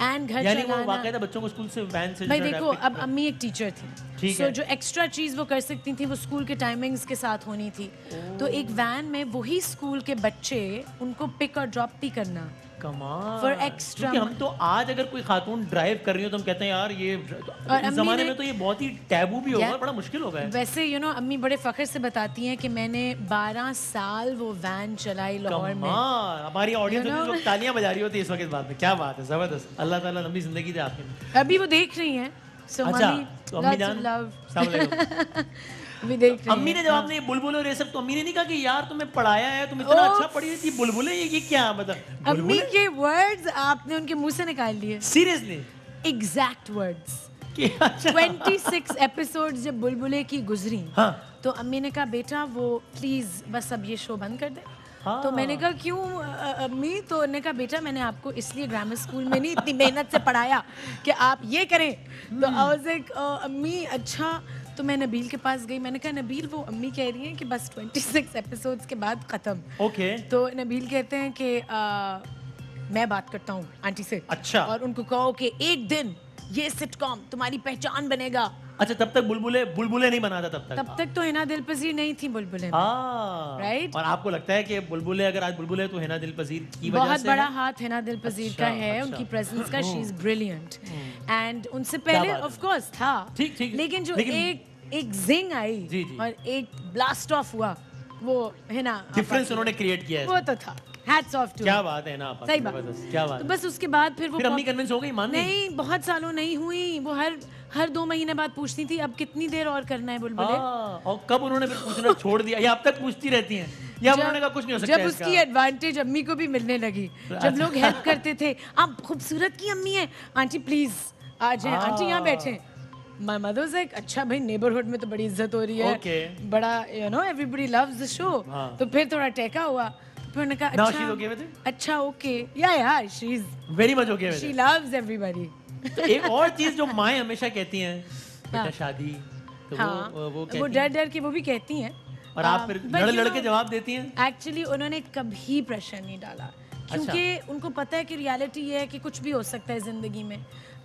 And घर यानी चलाना। वो बाकायदा बच्चों को स्कूल से वैन से। भाई देखो, अब अम्मी एक टीचर थी, सो जो एक्स्ट्रा चीज वो कर सकती थी वो स्कूल के टाइमिंग्स के साथ होनी थी। तो एक वैन में वही स्कूल के बच्चे, उनको पिक और ड्रॉप भी करना। कमाल। For extra। हम तो आज अगर कोई खातून ड्राइव कर रही हो तो हम कहते हैं यार ये, इस जमाने में तो ये बहुत ही टैबू भी होगा, बड़ा मुश्किल होगा। वैसे अम्मी बड़े फख्र से बताती हैं कि मैंने 12 साल वो वैन चलाई लाहौर में। हमारी ऑडियंस तालियां बजा रही होती है इस वक्त इस बात में। क्या बात है, जबरदस्त। अल्लाह ताला लंबी जिंदगी दे आपके। अभी वो देख रही हैं। अम्मी जान, अम्मी ने जब आपने बुलबुल और ये सब, तो अम्मी ने नहीं कहा कि यार तुम्हें पढ़ाया है, तुम इतना अच्छा पढ़ी थी, बुलबुल ये क्या मतलब? अम्मी के वर्ड्स आपने उनके मुंह से निकाल लिए। सीरियसली? Exact words. 26 एपिसोड्स जब बुलबुले की गुजरी, तो अम्मी ने कहा बेटा वो प्लीज बस अब ये शो बंद कर दे। तो मैंने कहा क्यों अम्मी? तो उन्होंने कहा बेटा मैंने आपको इसलिए ग्रामर स्कूल में नहीं इतनी मेहनत से पढ़ाया कि आप ये करें। तो आई वाज लाइक अम्मी अच्छा। तो मैं नबील के पास गई, मैंने कहा नबील वो अम्मी कह रही हैं कि बस 26 एपिसोड्स के बाद ख़त्म। ओके। तो नबील कहते हैं कि मैं बात करता हूँ आंटी से। अच्छा। और उनको कहो कि एक दिन ये सिटकॉम तुम्हारी पहचान बनेगा। अच्छा, तब तक बुलबुले नहीं बना था? तब तक तो हिना दिल पजीर नहीं थी बुलबुले में। राइट। और आपको लगता है कि बुलबुले, अगर आज बुलबुले तो हिना दिल पजीर की वजह से बहुत बड़ा हाथ हिना दिल पजीर का है, उनकी प्रेजेंस का। She is brilliant. एंड उनसे पहले ऑफ कोर्स था, ठीक, लेकिन जो एक जिंग आई और एक ब्लास्ट ऑफ हुआ, वो हिना डिफरेंस उन्होंने क्रिएट किया है। वो तो था। Hats off to. क्या बात है ना, सही बात। क्या बात। तो बस उसके बाद फिर अम्मी कन्विंस हो गई? नहीं, बहुत सालों नहीं हुई। वो हर 2 महीने बाद पूछती थी अब कितनी देर और करना है बुलबुले। और कब उन्होंने फिर पूछना छोड़ दिया या अब तक पूछती रहती हैं? या उन्होंने कहा कुछ नहीं हो सकता? जब उसकी एडवांटेज अम्मी को भी मिलने लगी, जब लोग हेल्प करते थे, आप खूबसूरत की अम्मी है, आंटी प्लीज आ जाए, आंटी यहाँ बैठे। My mother was like, अच्छा भाई नेबरहुड में तो बड़ी इज्जत हो रही है, बड़ा everybody loves the show। तो फिर थोड़ा टेका हुआ, फिर उन्होंने कहा अच्छा ओके, या she is very much okay with it। She loves everybody। तो एक और चीज जो माएँ हमेशा कहती हैं, बेटा शादी, तो वो डर के वो भी कहती हैं। और आप फिर लड़ के जवाब देती हैं? एक्चुअली उन्होंने कभी प्रेशर नहीं डाला, क्योंकि उनको पता है कि रियलिटी ये है कि कुछ भी हो सकता है ज़िंदगी में।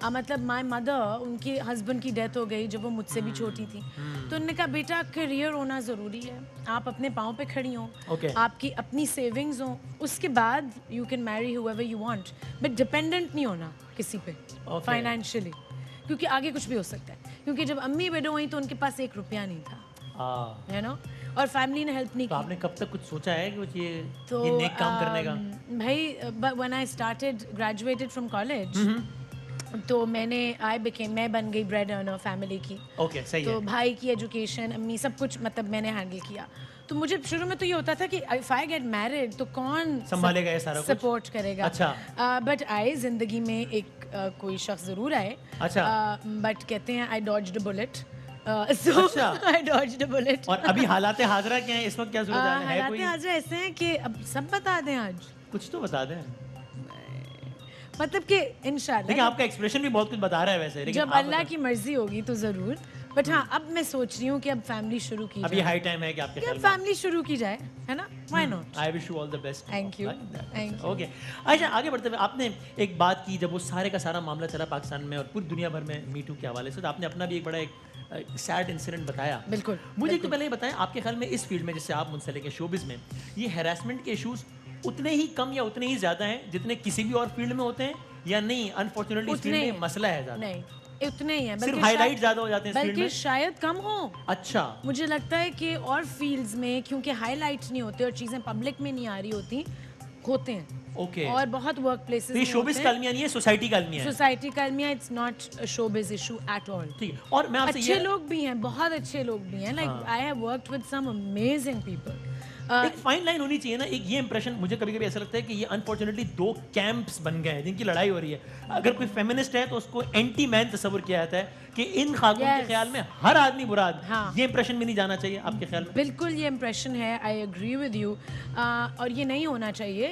मतलब माय मदर, उनके हस्बैंड की डेथ हो गई जब वो मुझसे भी छोटी थी, तो उन्होंने कहा बेटा करियर होना ज़रूरी है, आप अपने पाँव पे खड़ी हो, आपकी अपनी सेविंग्स हो, उसके बाद you can marry whoever you want, but dependent नहीं होना किसी पे फाइनेंशियली, क्योंकि आगे कुछ भी हो सकता है। क्योंकि जब अम्मी विडो हुई तो उनके पास 1 रुपया नहीं था, है ना, और फैमिली ने हेल्प नहीं की। आपने कब तक कुछ सोचा है कि ये नेक काम करने का? भाई when I started graduated from college, तो मैं बन गई ब्रेड अर्नर फैमिली की। ओके, सही तो है। भाई की एजुकेशन, अम्मी, सब कुछ मतलब मैंने हैंडल किया। तो मुझे शुरू में तो ये होता था कि इफ आई गेट मैरिड तो कौन संभालेगा ये सारा कुछ? सपोर्ट करेगा। अच्छा। बट आए जिंदगी में एक कोई शख्स जरूर आए। अच्छा। बट कहते हैं आई डॉज्ड a bullet. So I डॉज्ड a bullet. और अभी हालात हाजरा क्या है इस वक्त, क्या सूरत है? हालात कोई हाजरा ऐसे हैं कि अब सब बता दें आज, कुछ तो बता दें। मतलब कि इंशाल्लाह। देखिए आपका एक्सप्रेशन भी बहुत कुछ बता रहा है वैसे, लेकिन जब अल्लाह की मर्जी होगी तो जरूर। बट हाँ, अब मैं सोच रही हूँ कि अब फैमिली शुरू की अभी जाए। हाई टाइम है कि आपके ख्याल में फैमिली शुरू की जाए, है ना? Why not? I wish you all the best. Thank you, thank you. Okay, अच्छा आगे बढ़ते हुए आपने एक बात की, जब वो सारे का सारा मामला चला पाकिस्तान में और पूरी दुनिया भर में मी टू के हवाले से, तो आपने अपना भी एक बड़ा एक सैड इंसिडेंट बताया। बिल्कुल। मुझे तो पहले ये बताएं, आपके ख्याल में इस फील्ड में जिससे आप मुंसलिक हैं, शोबिज़ में, ये हैरेसमेंट के इश्यूज उतने ही कम या उतने ही ज़्यादा हैं जितने किसी भी और फील्ड में होते हैं, या नहीं? अनफॉर्चुनेटली इस फील्ड में मसला है ज़्यादा। नहीं, उतने ही हैं, सिर्फ हाईलाइट ज़्यादा हो जाते हैं इस फील्ड बल्कि में। शायद कम हो। अच्छा। मुझे लगता है कि और फील्ड्स में क्योंकि हाईलाइट नहीं होते और चीज़ें पब्लिक में नहीं आ रही होती, होते हैं। ओके। और बहुत वर्क प्लेसेस में शोबिज़ का अलमिया नहीं है, सोसाइटी का अलमिया है। सोसाइटी का अलमिया, it's not a showbiz issue at all. ठीक है। और मैं आपसे अच्छे लोग भी हैं, बहुत अच्छे लोग भी हैं। Like I have worked with some amazing people. एक फाइन लाइन होनी चाहिए ना, एक ये इंप्रेशन मुझे कभी कभी ऐसा लगता है कि ये अनफॉर्चुनेटली दो कैंप्स बन गए हैं जिनकी लड़ाई हो रही है। अगर कोई फेमिनिस्ट है तो उसको एंटी मैन तस्वर किया जाता है कि इन खातून के ख्याल में हर आदमी बुरा आदमी। ये इंप्रेशन भी नहीं जाना चाहिए आपके ख्याल में? बिल्कुल ये इंप्रेशन है, आई एग्री विद यू। और ये नहीं होना चाहिए।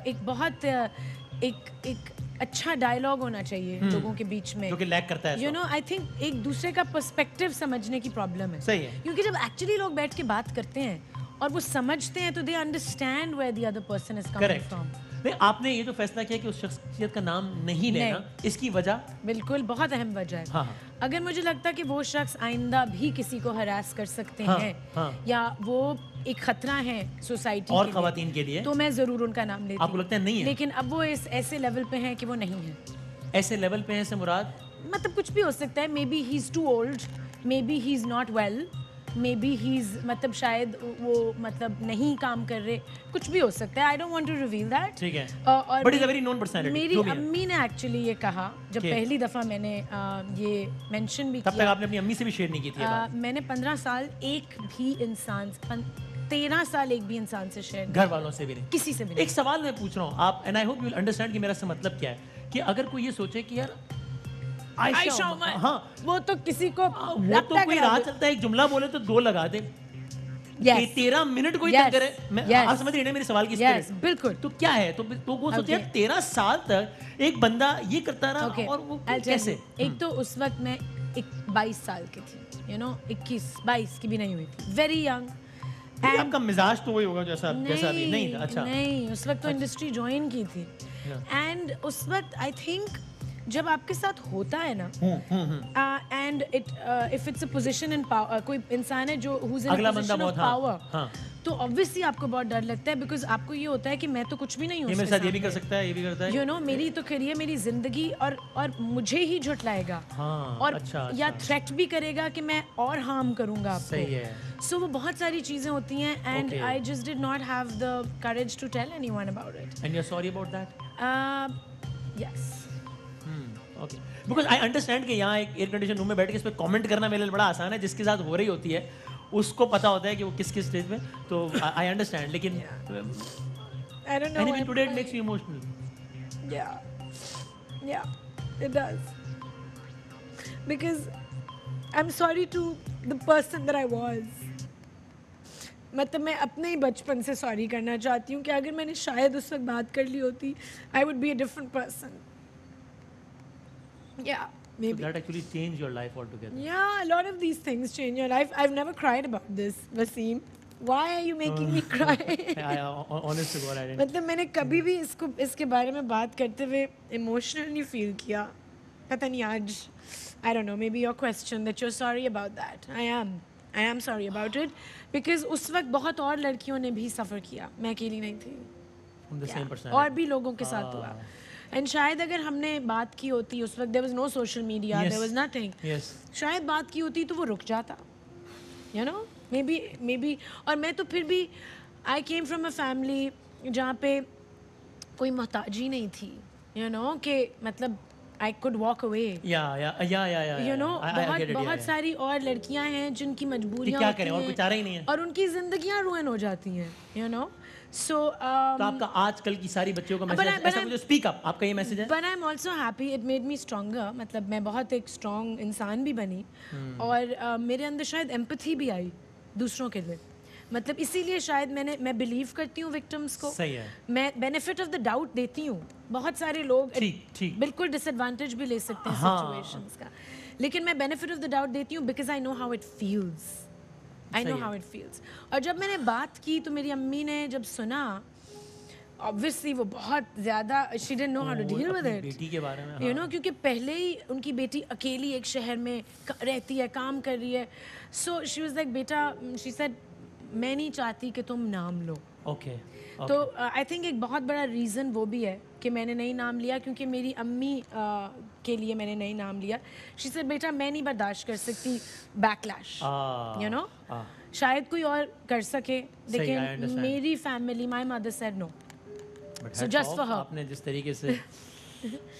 एक बहुत एक अच्छा डायलॉग होना चाहिए लोगों के बीच में, जो कि लैक करता है। यू नो, आई थिंक एक दूसरे का पर्सपेक्टिव समझने की प्रॉब्लम है। सही है। क्योंकि जब एक्चुअली लोग बैठ के बात करते हैं और वो समझते हैं तो they understand where the other person is coming from. नहीं, आपने ये तो फैसला किया कि उस शख्सियत का नाम नहीं लेना, इसकी वजह? बिल्कुल बहुत अहम वजह है। हाँ। अगर मुझे लगता कि वो शख्स आइंदा भी किसी को हरास कर सकते हैं या वो एक खतरा है सोसाइटी और खवातीन के लिए, तो मैं जरूर उनका नाम लेती हूँ। आपको लगता है नहीं है? लेकिन अब वो इस ऐसे लेवल पे हैं कि वो नहीं है। ऐसे लेवल पे हैं से मुराद? मतलब कुछ भी हो सकता है। Maybe he is too old, maybe he is not well, maybe he is मतलब शायद वो मतलब नहीं काम कर रहे, कुछ भी हो सकता है। I don't want to reveal that. ठीक है। और but is a very known personality. मेरी अम्मी ने एक्चुअली ये कहा जब पहली दफा मैंने ये मेंशन भी किया। तब तक आपने अपनी अम्मी से भी शेयर नहीं की थी? मैंने 15 साल एक भी इंसान, 13 साल एक भी इंसान से शेयर, घर वालों से भी नहीं, किसी से भी नहीं। एक सवाल मैं पूछ रहा हूँ आप, and I hope you will understand कि मेरा से मतलब क्या है, कि अगर कोई ये सोचे कि यार आयशा उमर, हाँ वो तो किसी को वो तो कोई राह चलता है एक जुमला बोले तो दो लगा दे। 13 मिनट कोई तंग करे। मैं आप समझ रही हैं मेरे सवाल की स्पिरिट? बिल्कुल। तो क्या है, तो वो सोचे यार 13 साल तक एक बंदा ये करता रहा और वो कैसे? एक तो उस वक्त मैं 22 साल की थी, यू नो, 21-22 की भी नहीं हुई थी, वेरी यंग। आपका मिजाज तो वही होगा जैसा भी नहीं था। अच्छा। नहीं, उस वक्त तो इंडस्ट्री ज्वाइन की थी एंड उस वक्त आई थिंक जब आपके साथ होता है ना, and if it's a position in power, कोई इंसान है जो who's in a position of power, तो ऑब्वियसली आपको बहुत डर लगता है, बिकॉज आपको ये होता है कि मैं तो कुछ भी नहीं हूँ, ये मेरे साथ ये भी कर सकता है, ये भी करता है, यू नो, मेरी तो करियर, मेरी जिंदगी, और मुझे ही झुठलाएगा और अच्छा, या थ्रेट भी करेगा कि मैं और हार्म करूंगा आपको। सही है। सो वो बहुत सारी चीजें होती हैं and I just did not have the courage to tell anyone about it. And you are sorry about that? Yes. Okay, because I understand कि यहाँ एक एयर कंडीशन रूम में बैठ के इस पर कमेंट करना मेरे लिए बड़ा आसान है, जिसके साथ हो रही होती है उसको पता होता है कि वो किस किस स्टेज में, तो आई अंडरस्टैंड, लेकिन I don't know. Anyway, today it makes you emotional. Yeah, it does. Because I'm sorry to the person that I was. मतलब मैं अपने ही बचपन से सॉरी करना चाहती हूँ कि अगर मैंने शायद उस वक्त बात कर ली होती, I would be a different person. Yeah, maybe. So that actually changed your life altogether. Yeah, a lot of these things change your life. I've never cried about this, Wasim. Why are you making me cry? Honest to God, I didn't. मतलब मैंने कभी भी इसके बारे में बात करते हुए इमोशनल नहीं फील किया, पता नहीं आज, I don't know, maybe your question that you're sorry about that. I am sorry about it because उस वक्त बहुत और लड़कियों ने भी सफ़र किया, मैं अकेली नहीं थी। From the same person. और भी लोगों के साथ हुआ। एंड शायद अगर हमने बात की होती उस वक्त, there was no social media, there was nothing, शायद बात की होती तो वो रुक जाता, यू नो, मे बी। और मैं तो फिर भी आई केम फ्रॉम अ फैमिली जहाँ पे कोई मोहताजी नहीं थी, यू नो, कि मतलब I could walk away. You know, बहुत सारी और लड़कियां हैं जिनकी मजबूरियां क्या होती करें, और हैं कोई चारा ही नहीं है। और उनकी जिंदगियां रुइन हो जाती हैं, you know. So तो आपका आजकल की सारी बच्चियों का मैसेज ऐसा मुझे स्पीक अप, आपका ये मैसेज है? But I'm also happy it made me stronger. मतलब मैं बहुत एक स्ट्रॉन्ग इंसान भी बनी और मेरे अंदर शायद एम्पैथी भी आई दूसरों के लिए। मतलब इसीलिए शायद मैं बिलीव करती हूँ विक्टिम्स को। सही है। मैं बेनिफिट ऑफ द डाउट देती हूँ। बहुत सारे लोग ठीक बिल्कुल डिसएडवांटेज भी ले सकते हैं सिचुएशंस का, लेकिन मैं बेनिफिट ऑफ द डाउट देती हूँ because I know how it feels. I know how it feels. और जब मैंने बात की तो मेरी अम्मी ने जब सुना, ऑब्वियसली वो बहुत ज़्यादा she didn't know how to deal with it, बेटी के बारे में, यू नो, क्योंकि पहले ही उनकी बेटी अकेली एक शहर में रहती है, काम कर रही है। सो शी वाज लाइक, बेटा, शी सेड, मैं नहीं चाहती कि तुम नाम लो। ओके। तो आई थिंक एक बहुत बड़ा रीज़न वो भी है कि मैंने नहीं नाम लिया, क्योंकि मेरी अम्मी के लिए मैंने नहीं नाम लिया। शी सेड, बेटा मैं नहीं बर्दाश्त कर सकती बैकलैश, यू नो, शायद कोई और कर सके, लेकिन मेरी family, my mother said no. So just for her. आपने जिस तरीके से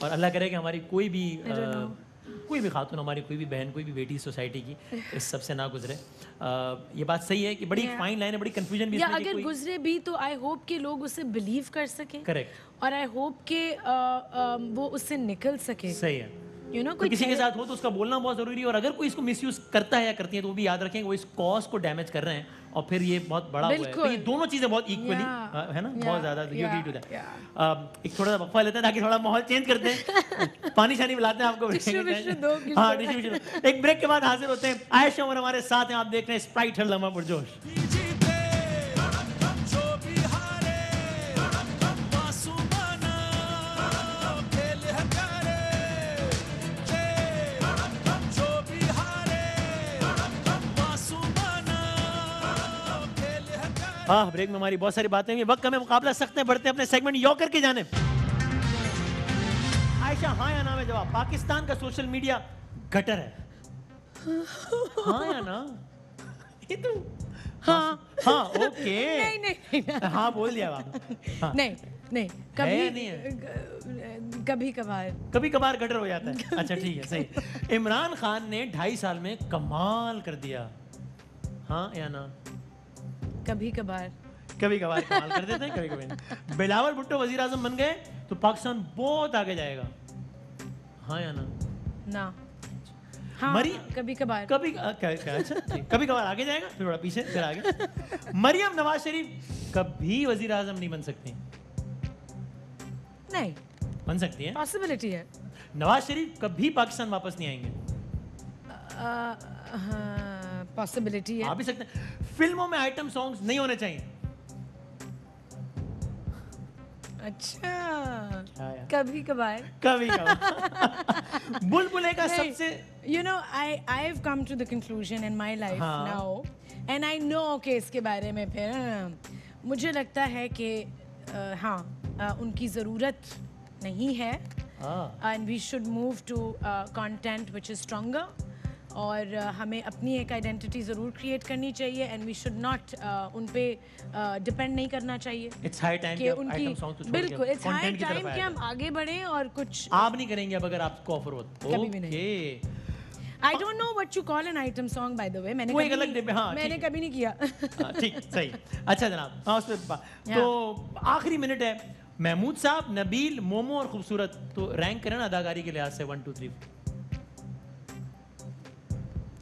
और अल्लाह करे कि हमारी कोई भी खातून, हमारी कोई भी बहन, कोई भी बेटी सोसाइटी की इस सब से ना गुजरे। ये बात सही है कि बड़ी फाइन लाइन है, बड़ी कंफ्यूजन भी है। या अगर गुजरे भी तो आई होप कि लोग उसे बिलीव कर सकें। करेक्ट। और आई होप कि वो उससे निकल सके। सही है। You know, तो किसी के साथ हो तो उसका बोलना बहुत जरूरी है, और अगर कोई इसको मिसयूज करता है या करती है तो वो भी याद रखें वो इस कॉज को डैमेज कर रहे हैं, और फिर ये बहुत बड़ा हुआ है। तो ये दोनों चीजें बहुत इक्वली है ना, बहुत ज्यादा यू एग्री टू दैट। एक थोड़ा सा वक्फा लेते हैं ताकि थोड़ा माहौल चेंज करते हैं, पानी शानी पिलाते हैं आपको। हाँ, डिस्ट्रीब्यूशन। एक ब्रेक के बाद हाजिर होते हैं। आयशा उमर हमारे साथ हैं, आप देख रहे हैं स्प्राइट हर लम्हा पुरजोश। हाँ, ब्रेक में हमारी बहुत सारी बातें हुई। वक्त हमें मुकाबला सख्त है, बढ़ते हैं अपने सेगमेंट यॉकर की जानिब। आयशा, हाँ या ना में जवाब। पाकिस्तान का सोशल मीडिया गटर है, हाँ या ना? ये तो हाँ ओके। नहीं हाँ बोल दिया आपने। नहीं कभी कभार गटर हो जाता है। अच्छा ठीक है, सही। इमरान खान ने 2.5 साल में कमाल कर दिया, हाँ या ना? कभी कभार कमाल कर देते हैं, कभी कभी। बिलावल भुट्टो वजीर आजम बन गए तो पाकिस्तान बहुत आगे जाएगा, हाँ या ना? हाँ, कभी कभार आगे जाएगा, फिर थोड़ा पीछे, फिर आगे। मरियम नवाज शरीफ कभी वजीर आजम नहीं बन सकती? नहीं, बन सकती है, पॉसिबिलिटी है। नवाज शरीफ कभी पाकिस्तान वापस नहीं आएंगे? पॉसिबिलिटी है, आ भी सकते हैं। फिल्मों में आइटम सॉन्ग्स नहीं होने चाहिए? अच्छा, कभी कभार बुलबुले का सबसे, you know, I have come to the conclusion in my life now, and I know कि इसके बारे में फिर मुझे लगता है कि उनकी ज़रूरत नहीं है, and we should move to content which is stronger, और हमें अपनी एक आइडेंटिटी ज़रूर क्रिएट करनी चाहिए, एंड वी शुड नॉट उन पे डिपेंड नहीं करना चाहिए। इट्स हाई टाइम कि उनकी, बिल्कुल इट्स हाई टाइम कि हम आगे बढ़ें और कुछ। आप नहीं करेंगे अब अगर आपको ऑफर हो? कभी भी नहीं। I don't know what you call an item song, by the way. मैंने कभी नहीं किया। ठीक, सही। अच्छा जनाब, हाँ उस पे तो आखिरी मिनट है। महमूद साहब, नबील, मोमो और खूबसूरत, तो रैंक करें ना अदाकारी के लिहाज से 1 2 3।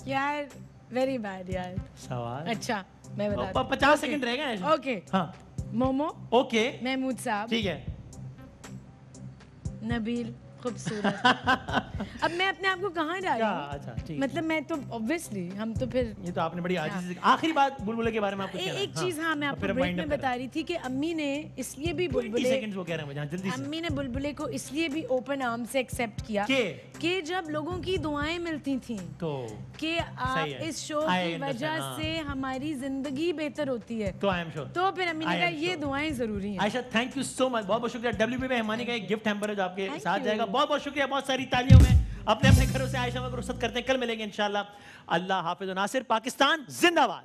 यार वेरी बैड यार सवाल। अच्छा मैं बता 50 सेकंड रह गए। ओके, हाँ, मोमो, ओके, महमूद साहब, ठीक है, नबील, खूबसूरत। अब मैं अपने आप को कहाँ डालूं? अच्छा ठीक, मतलब मैं तो ऑब्वियसली, हम तो फिर ये तो आपने बड़ी आजीज़ी से। आखिरी बात बुलबुले के बारे में आपको एक चीज मैं आपको ब्रेक में बता रही थी कि अम्मी ने इसलिए भी बुलबुले, सेकंड्स वो कह रहे हैं मुझे, जल्दी से। अम्मी ने बुलबुले को इसलिए भी ओपन आर्म से एक्सेप्ट किया कि जब लोगों की दुआएं मिलती थी तो कि इस शो की वजह से हमारी जिंदगी बेहतर होती है, तो आई एम श्योर, तो फिर अम्मी ने कहा ये दुआएं जरूरी हैं। Ayesha, thank you so much, बहुत बहुत शुक्रिया। WB मेहमानी का एक गिफ्ट हैम्पर है जो आपके साथ जाएगा। बहुत बहुत शुक्रिया, बहुत सारी तालियों में अपने अपने घरों से आयशा को रुखसत करते हैं। कल मिलेंगे इंशाल्लाह। अल्लाह हाफिज और नासिर। पाकिस्तान जिंदाबाद।